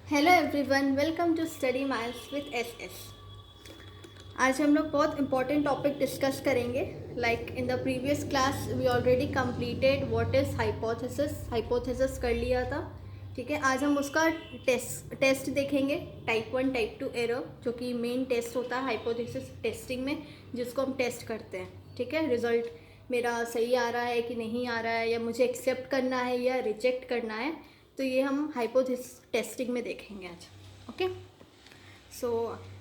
Hello everyone, welcome to study maths with S. आज हम लोग बहुत इंपॉर्टेंट टॉपिक डिस्कस करेंगे। Like in the previous class we already completed what is hypothesis कर लिया था। ठीक है, आज हम उसका टेस्ट देखेंगे, टाइप 1 टाइप 2 एरर, जो कि मेन टेस्ट होता है हाइपोथेसिस टेस्टिंग में, जिसको हम टेस्ट करते हैं। ठीक है, रिजल्ट मेरा सही आ रहा है कि नहीं आ रहा है, या मुझे एक्सेप्ट करना है या रिजेक्ट करना है, तो ये हम हाइपोथेसिस टेस्टिंग में देखेंगे आज। Okay, so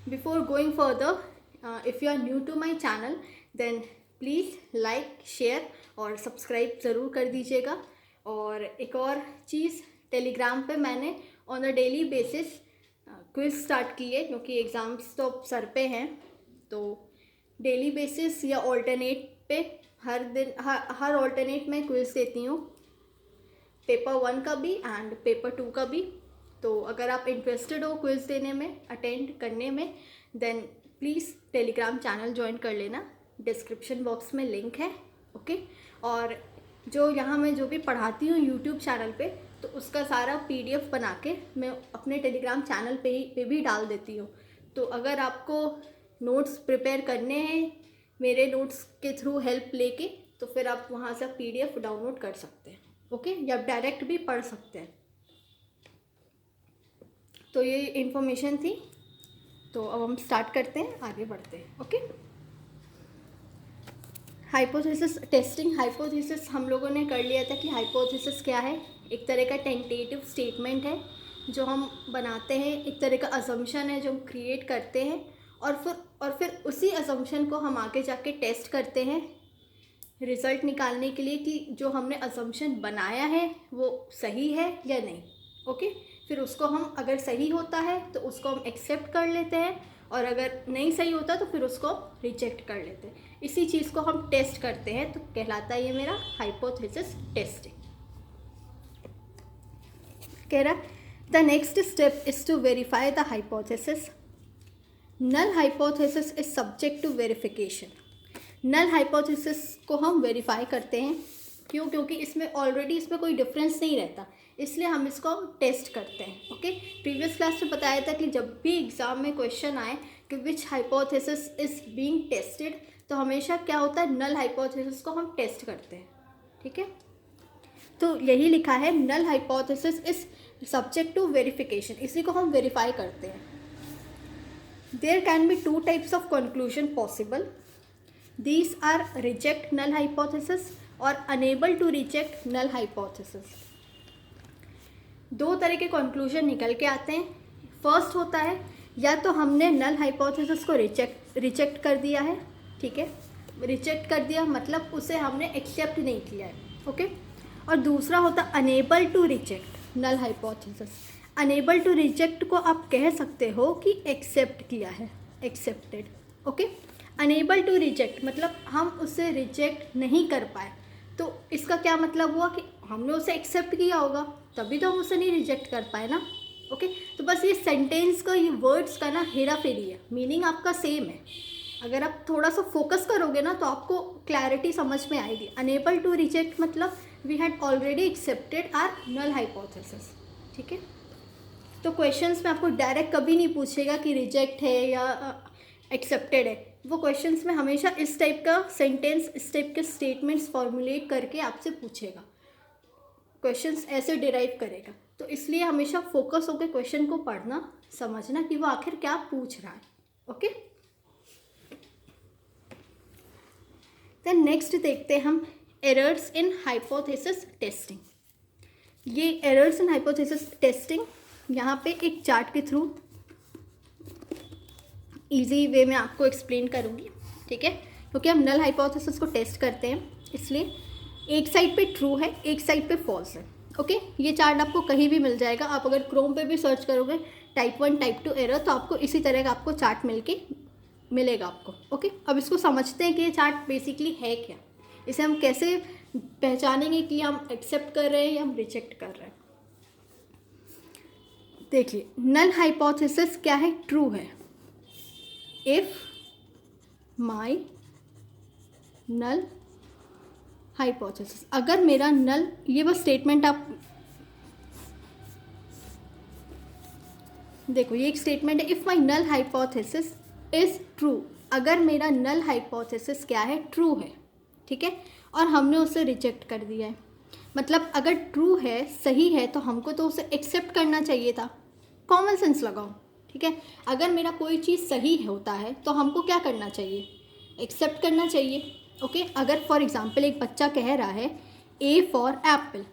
before going further, if you are new to my channel then please like, share और सब्सक्राइब ज़रूर कर दीजिएगा। और एक और चीज़, टेलीग्राम पे मैंने on a daily basis quiz start की है, क्योंकि एग्ज़ाम्स तो अब सर पे हैं। तो डेली बेसिस या ऑल्टरनेट पे हर दिन हर ऑल्टरनेट में क्विज़ देती हूँ, पेपर 1 का भी एंड पेपर 2 का भी। तो अगर आप इंटरेस्टेड हो क्विज़ देने में, अटेंड करने में, then please Telegram channel join कर लेना। डिस्क्रिप्शन बॉक्स में लिंक है। ओके, और जो यहाँ मैं जो भी पढ़ाती हूँ यूट्यूब चैनल पे, तो उसका सारा PDF बना के मैं अपने टेलीग्राम चैनल पे भी डाल देती हूँ। तो अगर आपको नोट्स प्रिपेयर करने हैं मेरे नोट्स के थ्रू हेल्प लेके, तो फिर आप वहाँ से PDF डाउनलोड कर सकते हैं। ओके, या डायरेक्ट भी पढ़ सकते हैं। तो ये इन्फॉर्मेशन थी। तो अब हम स्टार्ट करते हैं, आगे बढ़ते हैं। Okay, hypothesis testing. हाइपोथेसिस हम लोगों ने कर लिया था कि हाइपोथेसिस क्या है। एक तरह का टेंटेटिव स्टेटमेंट है जो हम बनाते हैं, एक तरह का असम्पशन है जो हम क्रिएट करते हैं, और फिर उसी असम्पशन को हम आगे जाके टेस्ट करते हैं रिज़ल्ट निकालने के लिए कि जो हमने असम्पशन बनाया है वो सही है या नहीं। ओके, फिर उसको हम, अगर सही होता है तो उसको हम एक्सेप्ट कर लेते हैं, और अगर नहीं सही होता तो फिर उसको रिजेक्ट कर लेते हैं। इसी चीज़ को हम टेस्ट करते हैं, तो कहलाता है ये मेरा हाइपोथेसिस टेस्टिंग। कह रहा the next step is to verify the hypothesis. Null hypothesis is subject to verification. Null hypothesis को हम वेरीफाई करते हैं। क्यों? क्योंकि इसमें ऑलरेडी इसमें कोई डिफरेंस नहीं रहता, इसलिए हम इसको टेस्ट करते हैं। ओके, प्रीवियस क्लास में बताया था कि जब भी एग्ज़ाम में क्वेश्चन आए कि विच हाइपोथेसिस इज़ बीइंग टेस्टेड, तो हमेशा क्या होता है, नल हाइपोथेसिस को हम टेस्ट करते हैं। ठीक है, तो यही लिखा है, null hypothesis is subject to verification, इसी को हम वेरीफाई करते हैं। There can be 2 types of conclusion possible. These are reject null hypothesis और unable to reject null hypothesis। दो तरह के कंक्लूजन निकल के आते हैं। फर्स्ट होता है, या तो हमने नल हाइपोथेसिस को रिजेक्ट कर दिया है। ठीक है, रिजेक्ट कर दिया मतलब उसे हमने एक्सेप्ट नहीं किया है। ओके, और दूसरा होता unable to reject null hypothesis. Unable to reject को आप कह सकते हो कि एक्सेप्ट किया है, accepted. Okay, unable to reject मतलब हम उसे रिजेक्ट नहीं कर पाए। तो इसका क्या मतलब हुआ कि हमने उसे एक्सेप्ट किया होगा, तभी तो हम उसे नहीं रिजेक्ट कर पाए ना। ओके, तो बस ये सेंटेंस का, ये वर्ड्स का ना हेरा फेरी है, मीनिंग आपका सेम है। अगर आप थोड़ा सा फोकस करोगे ना तो आपको क्लैरिटी समझ में आएगी। अनेबल टू रिजेक्ट मतलब we had already accepted our null hypothesis. ठीक है, तो क्वेश्चंस में आपको डायरेक्ट कभी नहीं पूछेगा कि रिजेक्ट है या एक्सेप्टेड है। वो क्वेश्चंस में हमेशा इस टाइप का सेंटेंस, इस टाइप के स्टेटमेंट्स फॉर्मुलेट करके आपसे पूछेगा, क्वेश्चंस ऐसे डिराइव करेगा। तो इसलिए हमेशा फोकस होकर क्वेश्चन को पढ़ना, समझना कि वो आखिर क्या पूछ रहा है। ओके, देन नेक्स्ट देखते हैं हम एरर्स इन हाइपोथेसिस टेस्टिंग। ये एरर्स इन हाइपोथेसिस टेस्टिंग यहाँ पे एक चार्ट के थ्रू इजी वे में आपको एक्सप्लेन करूँगी। ठीक है, क्योंकि हम नल हाइपोथेसिस को टेस्ट करते हैं, इसलिए एक साइड पे ट्रू है, एक साइड पे फॉल्स है। ओके, ये चार्ट आपको कहीं भी मिल जाएगा। आप अगर क्रोम पे भी सर्च करोगे टाइप 1 टाइप 2 एरर, तो आपको इसी तरह का आपको चार्ट मिलेगा आपको। ओके, अब इसको समझते हैं कि ये चार्ट बेसिकली है क्या, इसे हम कैसे पहचानेंगे कि हम एक्सेप्ट कर रहे हैं या हम रिजेक्ट कर रहे हैं। देखिए, नल हाइपोथेसिस क्या है, ट्रू है। इफ माई नल हाइपोथेसिस, अगर मेरा नल, ये बस स्टेटमेंट आप देखो ये एक स्टेटमेंट है, if my null hypothesis is true, अगर मेरा नल हाइपोथेसिस क्या है, ट्रू है, ठीक है, और हमने उसे रिजेक्ट कर दिया है, मतलब अगर ट्रू है, सही है, तो हमको तो उसे एक्सेप्ट करना चाहिए था। कॉमन सेंस लगाओ, ठीक है। अगर मेरा कोई चीज़ सही होता है तो हमको क्या करना चाहिए, एक्सेप्ट करना चाहिए, ओके। अगर फॉर एग्जांपल एक बच्चा कह रहा है A for Apple,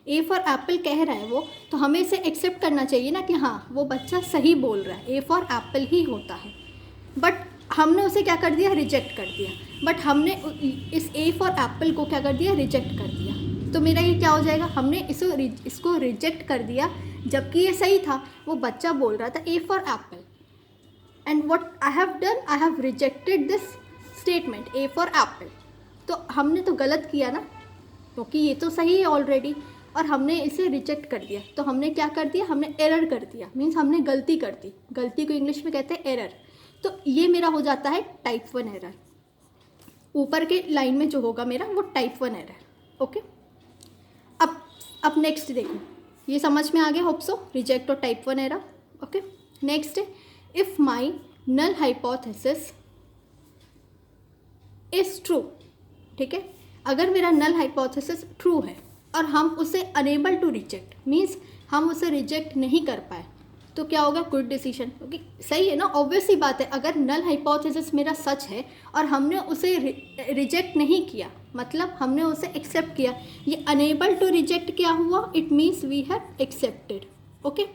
A for Apple कह रहा है वो, तो हमें इसे एक्सेप्ट करना चाहिए ना कि हाँ वो बच्चा सही बोल रहा है, ए फॉर एप्पल ही होता है। बट हमने उसे क्या कर दिया, रिजेक्ट कर दिया। बट हमने इस ए फॉर एप्पल को क्या कर दिया, रिजेक्ट कर दिया। तो मेरा ये क्या हो जाएगा, हमने इसको रिजेक्ट कर दिया, जबकि ये सही था। वो बच्चा बोल रहा था A for Apple, and what I have done, I have rejected this statement A for Apple. तो हमने तो गलत किया ना, क्योंकि ये तो सही है ऑलरेडी, और हमने इसे रिजेक्ट कर दिया। तो हमने क्या कर दिया, हमने एरर कर दिया, मीन्स हमने गलती कर दी। गलती को इंग्लिश में कहते हैं एरर। तो ये मेरा हो जाता है टाइप 1 एरर। ऊपर के लाइन में जो होगा मेरा वो टाइप 1 एरर, ओके। अब नेक्स्ट देखो, ये समझ में आ गया होप सो, रिजेक्ट और टाइप 1 एरर, ओके। नेक्स्ट है, if my null hypothesis is true, ठीक है। अगर मेरा नल हाइपोथेसिस ट्रू है और हम उसे अनेबल टू रिजेक्ट, मीन्स हम उसे रिजेक्ट नहीं कर पाए, तो क्या होगा, गुड डिसीजन, क्योंकि सही है ना, ऑब्वियस सी बात है। अगर नल हाइपोथेसिस मेरा सच है और हमने उसे रिजेक्ट नहीं किया, मतलब हमने उसे एक्सेप्ट किया, ये अनेबल टू रिजेक्ट क्या हुआ, it means we have accepted, okay.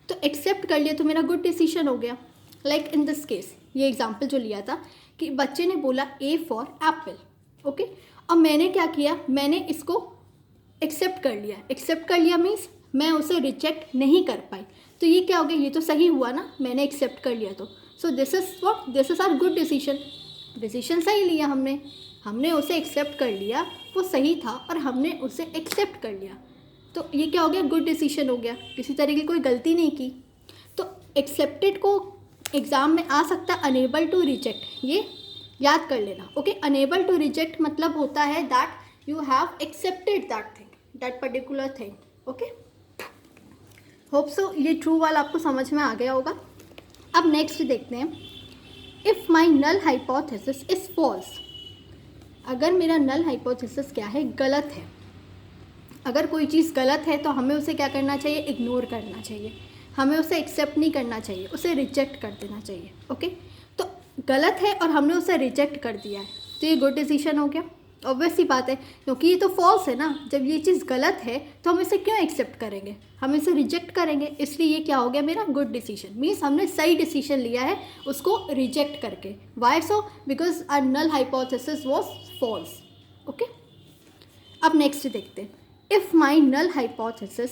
तो एक्सेप्ट कर लिया तो मेरा गुड डिसीजन हो गया। लाइक इन दिस केस, ये एग्जाम्पल जो लिया था कि बच्चे ने बोला ए फॉर एप्पल, ओके। अब मैंने क्या किया, मैंने इसको एक्सेप्ट कर लिया। एक्सेप्ट कर लिया मीन्स मैं उसे रिजेक्ट नहीं कर पाई, तो ये क्या हो गया, ये तो सही हुआ ना, मैंने एक्सेप्ट कर लिया। तो so this is our good decision. Decision सही लिया हमने उसे एक्सेप्ट कर लिया, वो सही था और हमने उसे एक्सेप्ट कर लिया, तो ये क्या हो गया, गुड डिसीजन हो गया, किसी तरह की कोई गलती नहीं की। तो एक्सेप्टेड को एग्ज़ाम में आ सकता है अनेबल टू रिजेक्ट, ये याद कर लेना, ओके। अनेबल टू रिजेक्ट मतलब होता है that you have accepted that thing, that particular thing, okay. Hope so ये ट्रू वाला आपको समझ में आ गया होगा। अब नेक्स्ट देखते हैं, if my null hypothesis is false, अगर मेरा नल हाइपोथेसिस क्या है, गलत है। अगर कोई चीज़ गलत है तो हमें उसे क्या करना चाहिए, इग्नोर करना चाहिए, हमें उसे एक्सेप्ट नहीं करना चाहिए, उसे रिजेक्ट कर देना चाहिए, ओके। तो गलत है और हमने उसे रिजेक्ट कर दिया है, तो ये गुड डिसीजन हो गया, ऑब्वियस सी बात है, क्योंकि ये तो फॉल्स है ना। जब ये चीज़ गलत है तो हम इसे क्यों एक्सेप्ट करेंगे, हम इसे रिजेक्ट करेंगे, इसलिए ये क्या हो गया मेरा गुड डिसीजन। मीन्स हमने सही डिसीजन लिया है उसको रिजेक्ट करके। Why so, because our null hypothesis was false, okay. अब नेक्स्ट देखते हैं, if my null hypothesis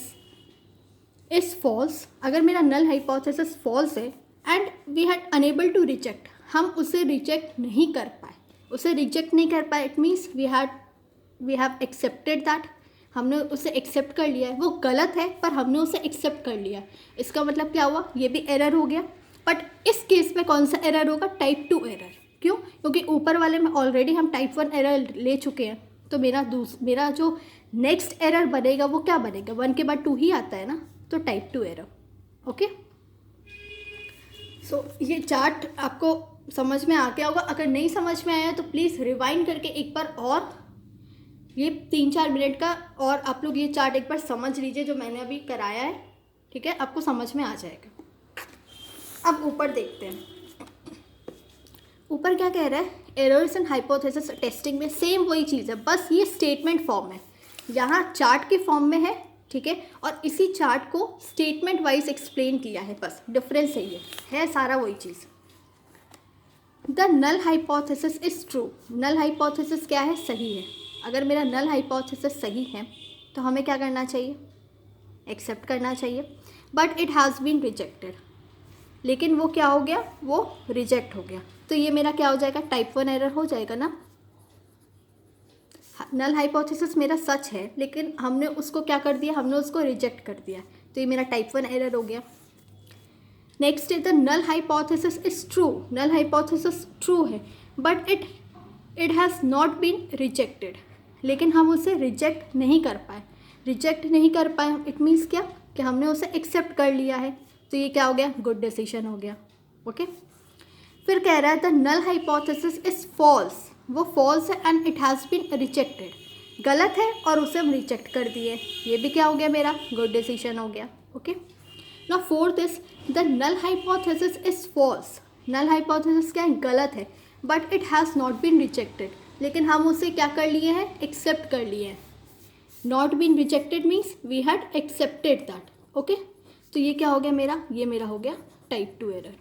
is false, अगर मेरा नल हाइपोथेसिस फॉल्स है and we had unable to reject, हम उसे रिजेक्ट नहीं कर पाए, उसे रिजेक्ट नहीं कर पाए, it means we have accepted that, हमने उसे एक्सेप्ट कर लिया है। वो गलत है पर हमने उसे एक्सेप्ट कर लिया, इसका मतलब क्या हुआ, ये भी एरर हो गया। बट इस केस में कौन सा एरर होगा, टाइप 2 एरर। क्यों, क्योंकि ऊपर वाले में ऑलरेडी हम टाइप 1 एरर ले चुके हैं, तो मेरा जो नेक्स्ट एरर बनेगा वो क्या बनेगा, 1 के बाद 2 ही आता है ना, तो टाइप 2 एरर, ओके। सो ये चार्ट आपको समझ में आ गया होगा। अगर नहीं समझ में आया तो प्लीज़ रिवाइंड करके एक बार और ये 3-4 मिनट का और आप लोग ये चार्ट एक बार समझ लीजिए जो मैंने अभी कराया है, ठीक है, आपको समझ में आ जाएगा। अब ऊपर देखते हैं, ऊपर क्या कह रहा है, एरर्स एंड हाइपोथेसिस टेस्टिंग में सेम वही चीज़ है, बस ये स्टेटमेंट फॉर्म है, यहाँ चार्ट के फॉर्म में है, ठीक है, और इसी चार्ट को स्टेटमेंट वाइज एक्सप्लेन किया है, बस डिफरेंस यही है सारा वही चीज़। The null hypothesis is true, null hypothesis क्या है, सही है। अगर मेरा नल हाइपोथेसिस सही है तो हमें क्या करना चाहिए, एक्सेप्ट करना चाहिए। But it has been rejected, लेकिन वो क्या हो गया, वो रिजेक्ट हो गया, तो ये मेरा क्या हो जाएगा, टाइप 1 एरर हो जाएगा ना। नल हाइपोथेसिस मेरा सच है लेकिन हमने उसको क्या कर दिया, हमने उसको रिजेक्ट कर दिया, तो ये मेरा टाइप 1 एरर हो गया। नेक्स्ट है the null hypothesis is true, null hypothesis true है but it has not been rejected, लेकिन हम उसे रिजेक्ट नहीं कर पाए। रिजेक्ट नहीं कर पाए इट मीन्स क्या, कि हमने उसे एक्सेप्ट कर लिया है, तो ये क्या हो गया, गुड डिसीजन हो गया। ओके, फिर कह रहा है the null hypothesis is false, वो फॉल्स है and it has been rejected, गलत है और उसे हम रिजेक्ट कर दिए, ये भी क्या हो गया मेरा, गुड डिसीजन हो गया। Okay, now fourth is the null hypothesis is false, null hypothesis क्या है, गलत है, but it has not been rejected, लेकिन हम उसे क्या कर लिए हैं, एक्सेप्ट कर लिए हैं। Not been rejected means we had accepted that. Okay, तो ये क्या हो गया मेरा, ये मेरा हो गया टाइप 2 एरर।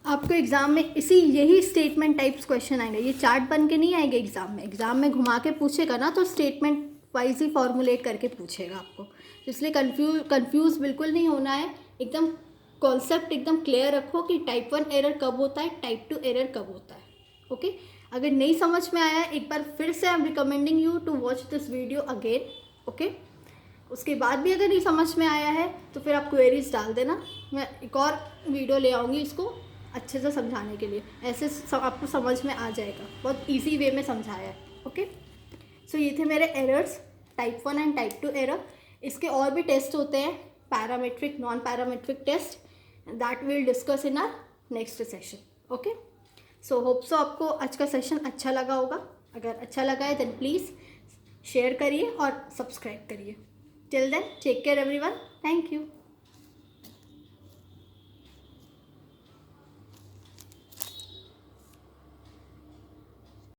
आपको एग्ज़ाम में यही स्टेटमेंट टाइप्स क्वेश्चन आएंगे, ये चार्ट बन के नहीं आएंगे एग्ज़ाम में घुमा के पूछेगा ना, तो स्टेटमेंट वाइज ही फॉर्मुलेट करके पूछेगा आपको, तो इसलिए कंफ्यूज बिल्कुल नहीं होना है, एकदम कॉन्सेप्ट एकदम क्लियर रखो कि टाइप 1 एरर कब होता है, टाइप 2 एरर कब होता है। ओके, अगर नहीं समझ में आया है, एक बार फिर से I am recommending you to watch this video again. Okay, उसके बाद भी अगर नहीं समझ में आया है तो फिर आप क्वेरीज डाल देना, मैं एक और वीडियो ले आऊँगी इसको अच्छे से समझाने के लिए, ऐसे आपको समझ में आ जाएगा, बहुत इजी वे में समझाया है। ओके, सो ये थे मेरे errors, type 1 and type 2 error. इसके और भी टेस्ट होते हैं, parametric, non parametric test, that will discuss in our next session. Okay, so hope so आपको आज का सेशन अच्छा लगा होगा, अगर अच्छा लगा है देन प्लीज़ शेयर करिए और सब्सक्राइब करिए। Till then take care everyone, thank you.